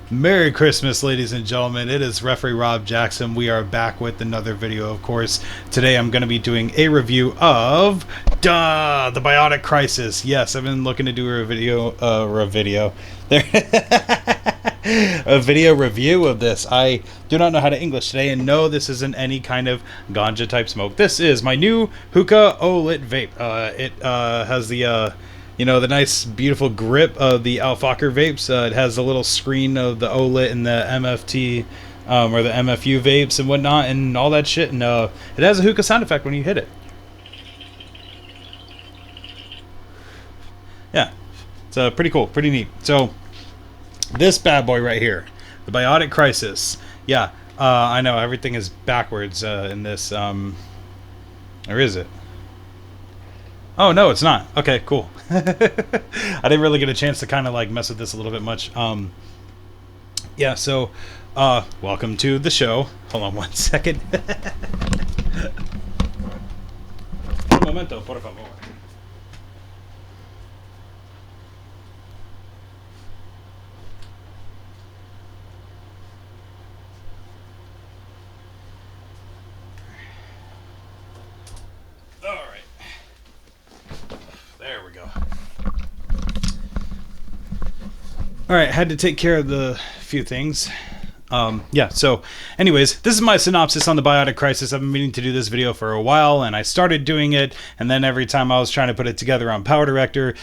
Merry Christmas, ladies and gentlemen. It is Referee Rob Jackson. We are back with another video, of course. Today I'm going to be doing a review of the Biotic Crisis. Yes, I've been looking to do a video a video review of this. I do not know how to English today, and no, this isn't any kind of ganja type smoke. This is my new hookah OLIT vape. It has the the nice, beautiful grip of the Alfacher vapes. It has a little screen of the OLIT and the MFT, or the MFU vapes and whatnot, and all that shit. And it has a hookah sound effect when you hit it. Yeah, it's pretty cool, pretty neat. So, this bad boy right here, the Biotic Crisis. Yeah, I know everything is backwards in this. Or is it? Oh, no, it's not. Okay, cool. I didn't really get a chance to kind of like mess with this a little bit much. Yeah, so welcome to the show. Hold on one second. Un momento, por favor. There we go. Alright, had to take care of the few things. Yeah, so anyways, this is my synopsis on the Biotic Crisis. I've been meaning to do this video for a while, and I started doing it, and then every time I was trying to put it together on Power Director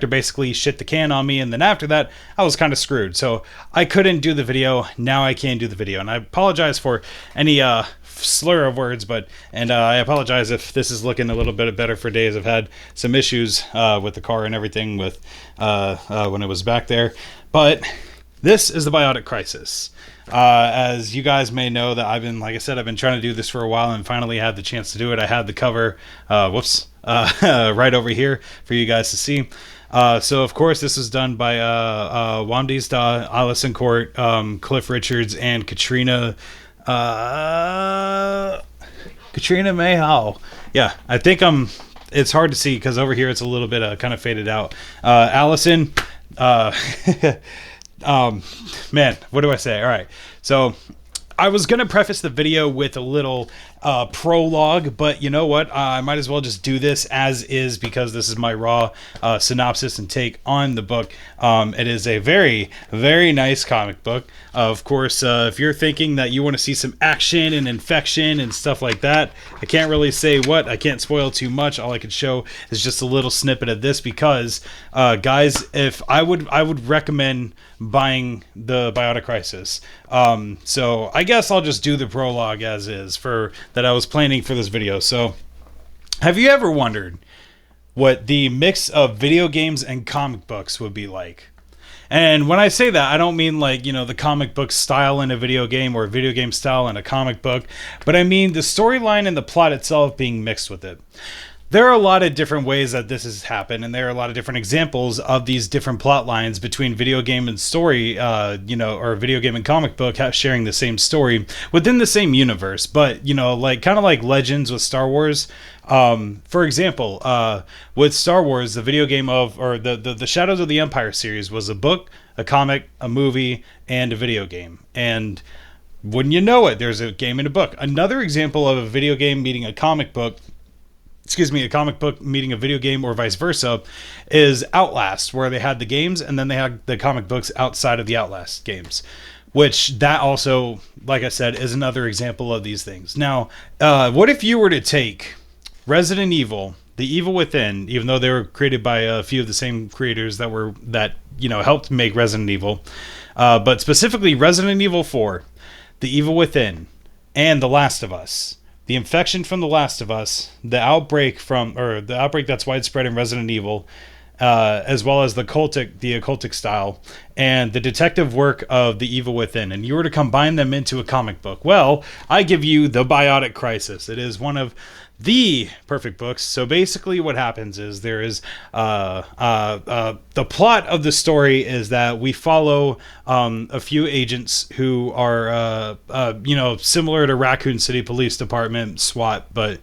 basically shit the can on me, and then after that, I was kind of screwed. So I couldn't do the video. Now I can do the video, and I apologize for any slur of words, and I apologize if this is looking a little bit better for days. I've had some issues with the car and everything with when it was back there, but this is the Biotic Crisis. As you guys may know, that I've been, like I said, I've been trying to do this for a while and finally had the chance to do it. I had the cover, right over here for you guys to see. So of course this was done by Wamdis Da, Allison Court, Cliff Richards, and Katrina Mayhow. Yeah, I think it's hard to see because over here it's a little bit kind of faded out. Allison, man, what do I say? All right, so I was gonna preface the video with a little prologue, but you know what? I might as well just do this as is because this is my raw synopsis and take on the book. It is a very, very nice comic book. Of course, if you're thinking that you want to see some action and infection and stuff like that, I can't really say what. I can't spoil too much. All I can show is just a little snippet of this because, guys, if I would recommend buying the Biotic Crisis. So I guess I'll just do the prologue as is for that I was planning for this video. So have you ever wondered what the mix of video games and comic books would be like? And when I say that, I don't mean like, the comic book style in a video game or a video game style in a comic book, but I mean the storyline and the plot itself being mixed with it. There are a lot of different ways that this has happened, and there are a lot of different examples of these different plot lines between video game and story, or video game and comic book sharing the same story within the same universe, but, kind of like Legends with Star Wars. For example, with Star Wars, the video game or the Shadows of the Empire series was a book, a comic, a movie, and a video game. And wouldn't you know it, there's a game and a book. Another example of a video game meeting a comic book meeting a video game or vice versa is Outlast, where they had the games and then they had the comic books outside of the Outlast games, which that also, like I said, is another example of these things. Now, what if you were to take Resident Evil, The Evil Within, even though they were created by a few of the same creators that helped make Resident Evil, but specifically Resident Evil 4, The Evil Within, and The Last of Us. The infection from The Last of Us, the outbreak that's widespread in Resident Evil, as well as the occultic style, and the detective work of The Evil Within, and you were to combine them into a comic book, well, I give you the Biotic Crisis. It is one of the perfect books. So basically what happens is there is the plot of the story is that we follow a few agents who are similar to Raccoon City Police Department, SWAT, but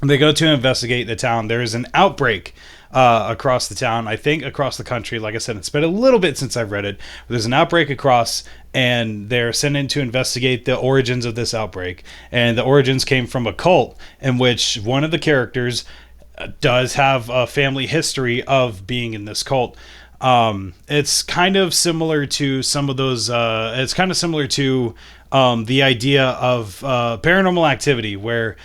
they go to investigate the town. There is an outbreak across the town. I think across the country. Like I said, it's been a little bit since I've read it. But there's an outbreak across, and they're sent in to investigate the origins of this outbreak. And the origins came from a cult in which one of the characters does have a family history of being in this cult. It's kind of similar to some of those. It's kind of similar to the idea of Paranormal Activity, where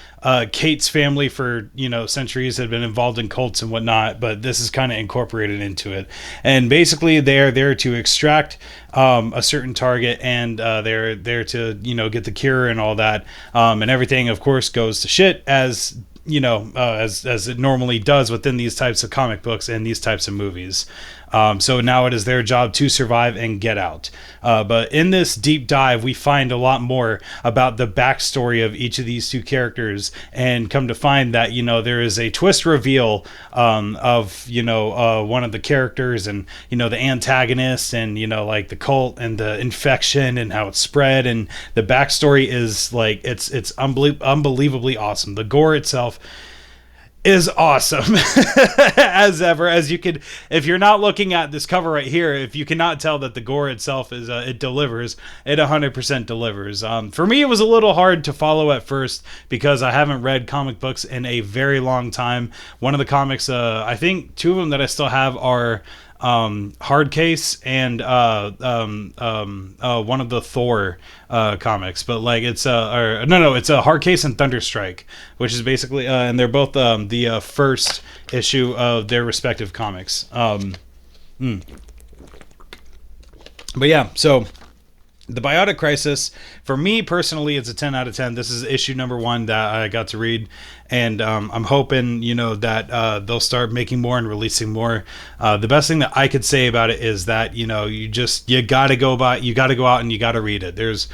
Kate's family for centuries had been involved in cults and whatnot, but this is kind of incorporated into it. And basically, they're there to extract a certain target, and they're there to get the cure and all that. And everything, of course, goes to shit as as it normally does within these types of comic books and these types of movies. So now it is their job to survive and get out. But in this deep dive, we find a lot more about the backstory of each of these two characters, and come to find that, there is a twist reveal of, one of the characters, and, the antagonist, and, like the cult and the infection and how it's spread. And the backstory is like, it's unbelievably awesome. The gore itself is awesome as ever. As you could, if you're not looking at this cover right here, if you cannot tell that the gore itself is it delivers, it 100% delivers. For me, it was a little hard to follow at first because I haven't read comic books in a very long time. One of the comics, I think two of them that I still have are Hard Case and one of the Thor comics, but like it's it's a Hard Case and Thunderstrike, which is basically and they're both the first issue of their respective comics. But yeah, so the Biotic Crisis, for me personally, it's a 10 out of 10. This is issue number 1 that I got to read, and I'm hoping, that they'll start making more and releasing more. The best thing that I could say about it is that, you gotta go out and you gotta read it. There's,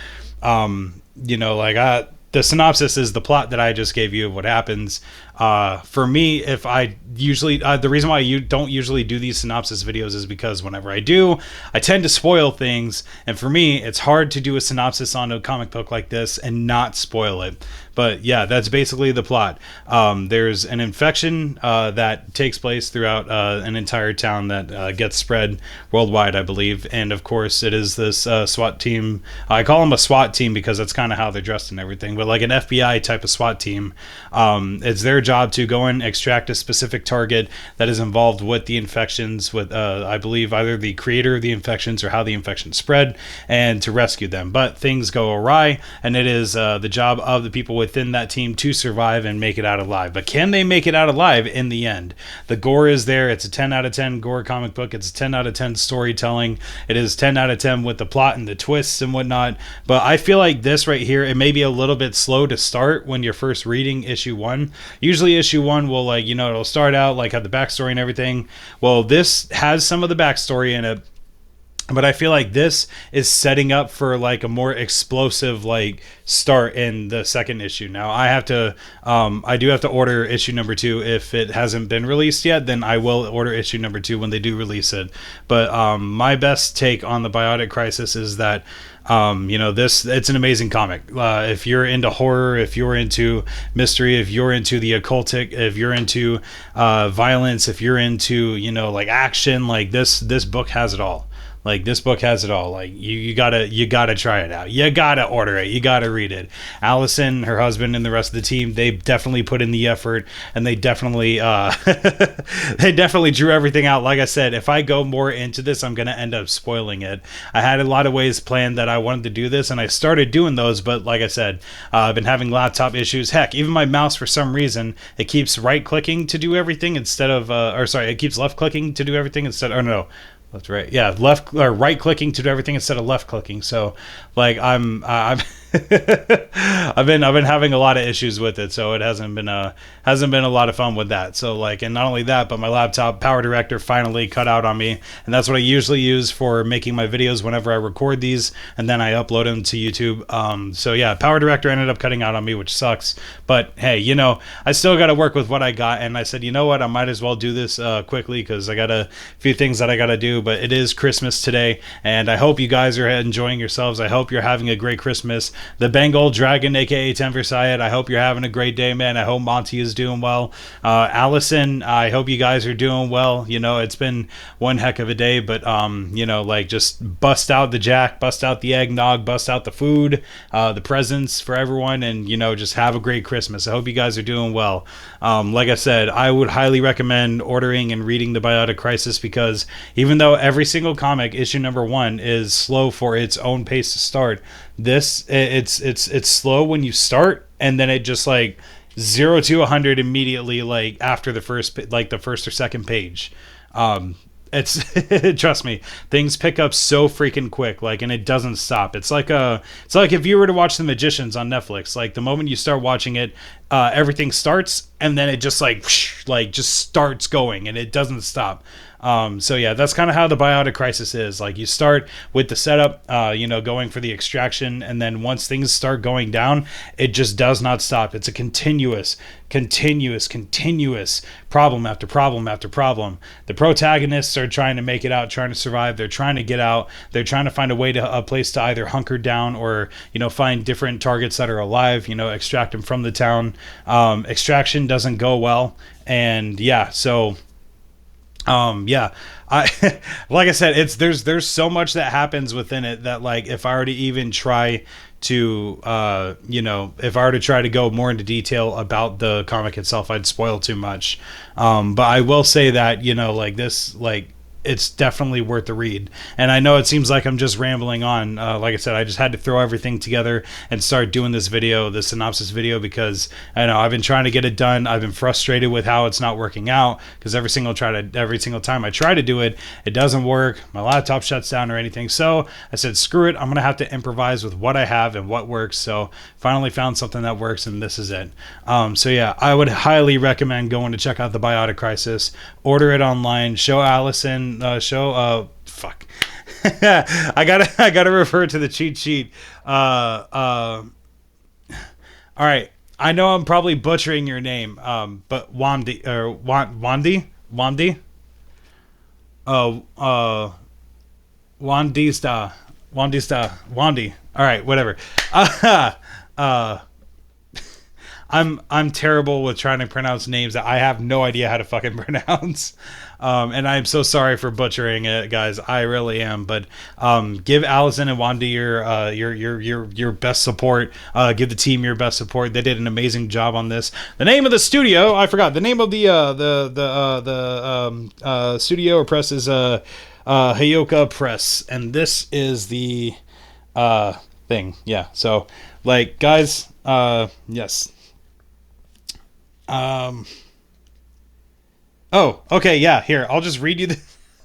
the synopsis is the plot that I just gave you of what happens. For me, if I usually, the reason why you don't usually do these synopsis videos is because whenever I do, I tend to spoil things. And for me, it's hard to do a synopsis on a comic book like this and not spoil it. But yeah, that's basically the plot. There's an infection that takes place throughout an entire town that gets spread worldwide, I believe. And of course, it is this SWAT team. I call them a SWAT team because that's kind of how they're dressed and everything. But like an FBI type of SWAT team, it's their job to go and extract a specific target that is involved with the infections, with I believe either the creator of the infections or how the infections spread, and to rescue them. But things go awry, and it is the job of the people within that team to survive and make it out alive. But can they make it out alive in the end? The gore is there. It's a 10 out of 10 gore comic book. It's a 10 out of 10 storytelling. It is 10 out of 10 with the plot and the twists and whatnot. But I feel like this right here, it may be a little bit slow to start when you're first reading issue 1. Usually issue 1 will it'll start out like have the backstory and everything. Well, this has some of the backstory in it, but I feel like this is setting up for like a more explosive start in the second issue. Now I do have to order issue number 2 if it hasn't been released yet. Then I will order issue number 2 when they do release it. But my best take on the Biotic Crisis is that it's an amazing comic. If you're into horror, if you're into mystery, if you're into the occultic, if you're into violence, if you're into action, this book has it all. This book has it all. You gotta try it out. You gotta order it. You gotta read it. Allison, her husband, and the rest of the team, they definitely put in the effort, and they definitely they definitely drew everything out. Like I said, if I go more into this, I'm gonna end up spoiling it. I had a lot of ways planned that I wanted to do this, and I started doing those, but like I said, I've been having laptop issues. Heck, even my mouse, for some reason, it keeps right-clicking to do everything instead of it keeps left-clicking to do everything instead. Oh no. That's right. Yeah, left or right clicking to do everything instead of left clicking. So, I'm I've been having a lot of issues with it, so it hasn't been a lot of fun with that. So and not only that, but my laptop Power Director finally cut out on me, and that's what I usually use for making my videos whenever I record these, and then I upload them to YouTube. So yeah, Power Director ended up cutting out on me, which sucks. But hey, I still got to work with what I got, and I said, you know what, I might as well do this quickly because I got a few things that I got to do. But it is Christmas today, and I hope you guys are enjoying yourselves. I hope you're having a great Christmas. the Bengal Dragon, aka Tim Versailles. I hope you're having a great day, man. I hope Monty is doing well. Allison, I hope you guys are doing well. You know, it's been one heck of a day, but you know, like, just bust out the Jack, bust out the eggnog, bust out the food, the presents for everyone, and, you know, just have a great Christmas. I hope you guys are doing well. Like I said, I would highly recommend ordering and reading the Biotic Crisis, because even though every single comic, issue number 1, is slow for its own pace to start, this, it's slow when you start, and then it just, like, 0 to 100 immediately, like, after the first or second page. It's trust me, things pick up so freaking quick, like, and it doesn't stop. It's like if you were to watch The Magicians on Netflix. Like, the moment you start watching it, everything starts, and then it just just starts going, and it doesn't stop. So yeah, that's kind of how the Biotic Crisis is. Like, you start with the setup, you know, going for the extraction, and then once things start going down, it just does not stop. It's a continuous problem after problem after problem. The protagonists are trying to make it out, trying to survive. They're trying to get out. They're trying to find a place to either hunker down, or, you know, find different targets that are alive, you know, extract them from the town. Extraction doesn't go well, and yeah, so yeah, I like I said, there's so much that happens within it that, like, if I were to even try to you know, if I were to try to go more into detail about the comic itself, I'd spoil too much. But I will say that, you know, like, this, like, it's definitely worth the read. And I know it seems like I'm just rambling on. Like I said, I just had to throw everything together and start doing this video, the synopsis video, because I know I've been trying to get it done. I've been frustrated with how it's not working out, because every single time I try to do it, it doesn't work. My laptop shuts down or anything. So I said, screw it. I'm going to have to improvise with what I have and what works. So finally found something that works, and this is it. So yeah, I would highly recommend going to check out the Biotic Crisis. Order it online. Show Allison. Fuck. I gotta refer to the cheat sheet. All right. I know I'm probably butchering your name. But Wandi or Wandi. Wandi. All right, whatever. I'm terrible with trying to pronounce names that I have no idea how to fucking pronounce. And I'm so sorry for butchering it, guys. I really am. But give Allison and Wanda your best support. Give the team your best support. They did an amazing job on this. The name of the studio, I forgot. The name of the studio or press is Hayoka Press, and this is the thing. Yeah. So, like, guys, yes. Oh, okay, yeah, here, I'll just read you the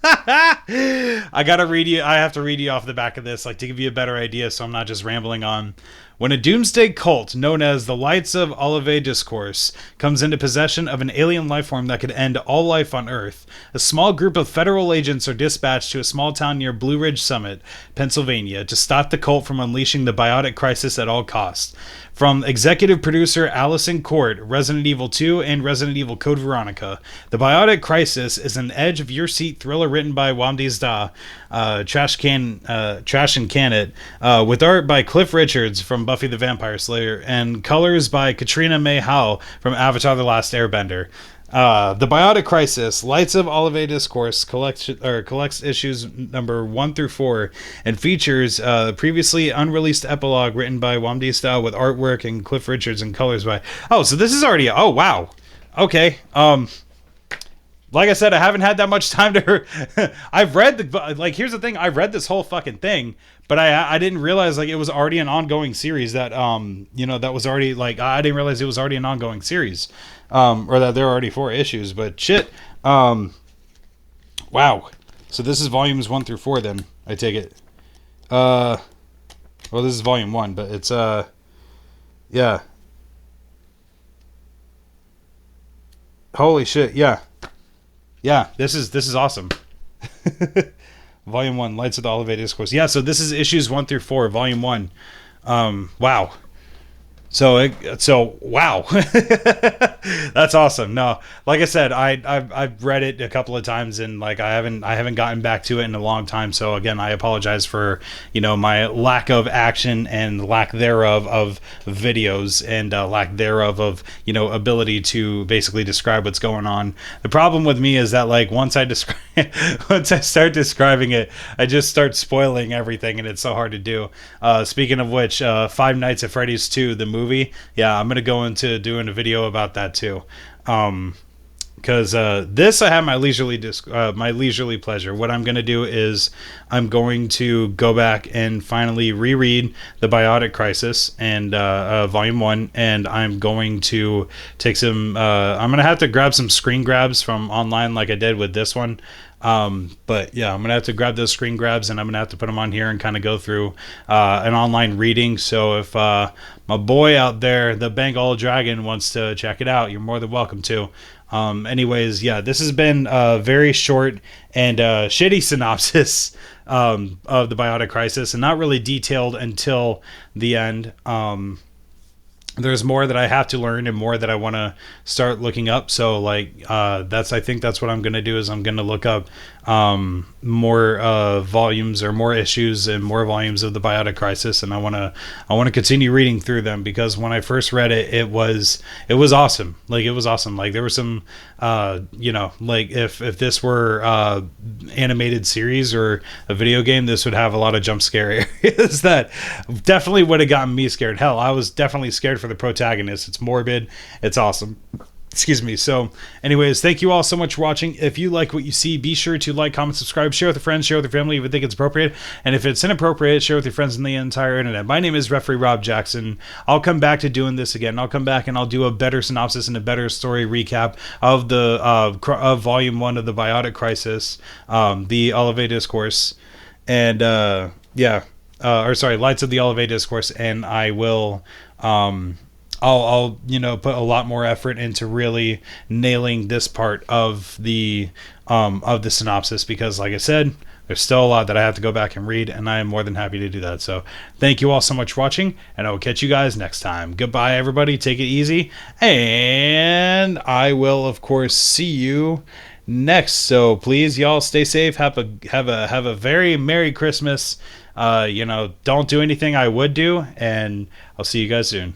I have to read you off the back of this, like, to give you a better idea, so I'm not just rambling on. When a doomsday cult known as the Lights of Olive Discourse comes into possession of an alien life form that could end all life on Earth, a small group of federal agents are dispatched to a small town near Blue Ridge Summit, Pennsylvania, to stop the cult from unleashing the Biotic Crisis at all costs. From executive producer Allison Court, Resident Evil 2 and Resident Evil Code Veronica, The Biotic Crisis is an edge-of-your-seat thriller written by Wamdi Da, Trash and Can It, with art by Cliff Richards from Buffy the Vampire Slayer, and colors by Katrina May Howe from Avatar The Last Airbender. The Biotic Crisis, Lights of Olive Discourse, collects issues number 1 through 4, and features previously unreleased epilogue written by Wamdi Style with artwork and Cliff Richards and colors by... Oh, so this is already... Oh, wow. Okay. Like I said, I haven't had that much time to... I've read the... Like, here's the thing. I read this whole fucking thing, but I didn't realize, like, it was already an ongoing series that, you know, that was already, like... I didn't realize it was already an ongoing series. Or that there are already 4 issues, but shit. Wow. So this is volumes 1 through 4 then, I take it. Well, this is volume 1, but it's, yeah. Holy shit, yeah. Yeah, this is awesome. Volume 1, Lights of the Olive Discourse. Yeah, so this is issues 1 through 4, volume 1. Wow. So wow, that's awesome. No, like I said, I've read it a couple of times, and like I haven't gotten back to it in a long time. So again, I apologize for my lack of action and lack thereof of videos, and lack thereof of ability to basically describe what's going on. The problem with me is that like once I describe once I start describing it, I just start spoiling everything, and it's so hard to do. Speaking of which, Five Nights at Freddy's 2, the movie. Yeah, I'm gonna go into doing a video about that too. Because this I have my leisurely pleasure. What I'm going to do is I'm going to go back and finally reread the Biotic Crisis and Volume 1, and I'm going to take some I'm going to have to grab some screen grabs from online like I did with this one. But yeah, I'm gonna have to grab those screen grabs, and I'm gonna have to put them on here and kind of go through an online reading. So if my boy out there, the Bengal Dragon, wants to check it out, you're more than welcome to. Anyways, yeah, this has been a very short and shitty synopsis of the Biotic Crisis, and not really detailed until the end. There's more that I have to learn and more that I want to start looking up. So like I think that's what I'm going to do, is I'm going to look up more volumes or more issues and more volumes of the Biotic Crisis, and I want to continue reading through them, because when I first read it, it was awesome. Like it was awesome. Like there were some like if this were animated series or a video game, this would have a lot of jump scare areas that definitely would have gotten me scared. Hell, I was definitely scared for the protagonist. It's morbid. It's awesome. Excuse me. So anyways, thank you all so much for watching. If you like what you see, be sure to like, comment, subscribe, share with your friends, share with your family if you think it's appropriate. And if it's inappropriate, share with your friends on the entire internet. My name is Referee Rob Jackson. I'll come back to doing this again. I'll come back and I'll do a better synopsis and a better story recap of the of Volume 1 of the Biotic Crisis, the Olivet Discourse, and Lights of the Olivet Discourse, and I will I'll put a lot more effort into really nailing this part of the synopsis, because like I said, there's still a lot that I have to go back and read, and I am more than happy to do that. So thank you all so much for watching, and I will catch you guys next time. Goodbye, everybody. Take it easy, and I will of course see you next. So please, y'all, stay safe. Have a very Merry Christmas. Don't do anything I would do, and I'll see you guys soon.